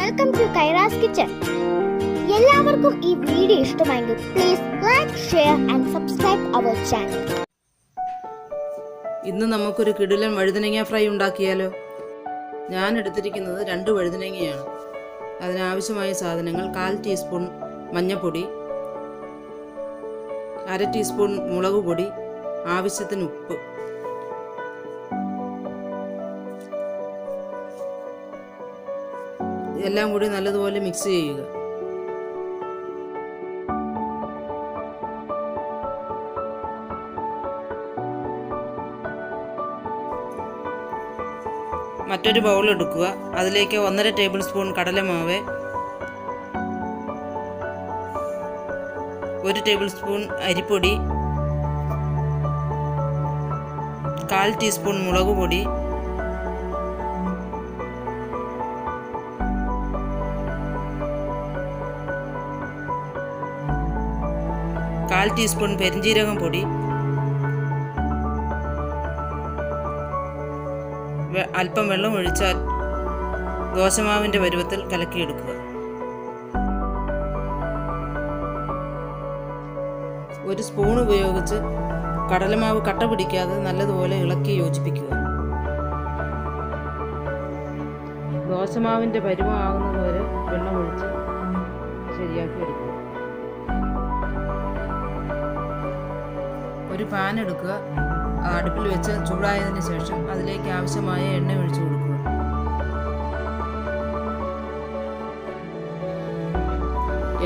Welcome to കൈറാസ് kitchen. എല്ലാവർക്കും ഈ video ഇഷ്ടമായെങ്കിൽ please like, share and subscribe our channel. ഇന്ന് നമുക്കൊരു കിടിലൻ വഴുതനങ്ങ ഫ്രൈ ഉണ്ടാക്കിയാലോ? ഞാൻ എടുത്തിരിക്കുന്നത് 2 വഴുതനങ്ങയാണ്. അതിനാവശ്യമായ സാധനങ്ങൾ: 1/4 ടീസ്പൂൺ മഞ്ഞൾപ്പൊടി, 1/2 ടീസ്പൂൺ മുളക് പൊടി, ആവശ്യത്തിന് ഉപ്പ്. എല്ലാം കൂടി നല്ലതുപോലെ മിക്സ് ചെയ്യുക. മറ്റൊരു ബൗൾ എടുക്കുക. അതിലേക്ക് 1.5 ടേബിൾ സ്പൂൺ കടലമാവ്, 1 ടേബിൾ സ്പൂൺ അരിപ്പൊടി, 1/4 ടീസ്പൂൺ മുളക് പൊടി, 1/4 ടീസ്പൂൺ പെരിഞ്ജീരകം പൊടി, അല്പം വെള്ളം ഒഴിച്ചാൽ ദോശമാവിൻ്റെ പരുവത്തിൽ കലക്കിയെടുക്കുക. 1 സ്പൂൺ ഉപയോഗിച്ച് കടലമാവ് കട്ട പിടിക്കാതെ നല്ലതുപോലെ ഇളക്കി യോജിപ്പിക്കുക. ദോശമാവിൻ്റെ പരുവമാകുന്നതുവരെ വെള്ളം ഒഴിച്ച് ശരിയാക്കി എടുക്കുക. ഒരു പാൻ എടുക്കുക. അടുപ്പിൽ വെച്ച് ചൂടായതിനു ശേഷം അതിലേക്ക് ആവശ്യമായ എണ്ണ ഒഴിച്ചു കൊടുക്കുക.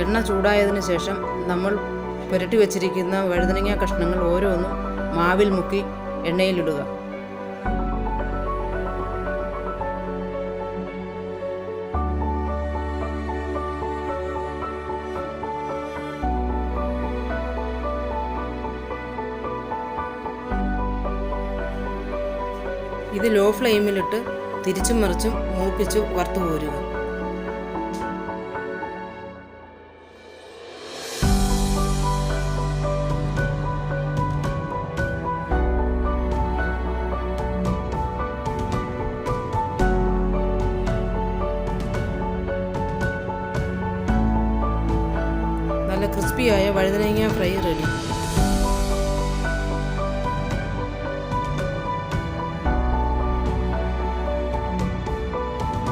എണ്ണ ചൂടായതിനു ശേഷം നമ്മൾ പുരട്ടി വെച്ചിരിക്കുന്ന വഴുതനങ്ങ കഷ്ണങ്ങൾ ഓരോന്നും മാവിൽ മുക്കി എണ്ണയിലിടുക. ഇത് ലോ ഫ്ലെയിമിലിട്ട് തിരിച്ചും മറിച്ചും മൂപ്പിച്ച് വറുത്തു പോരുക. നല്ല ക്രിസ്പിയായ വഴുതനങ്ങ ഫ്രൈ റെഡി.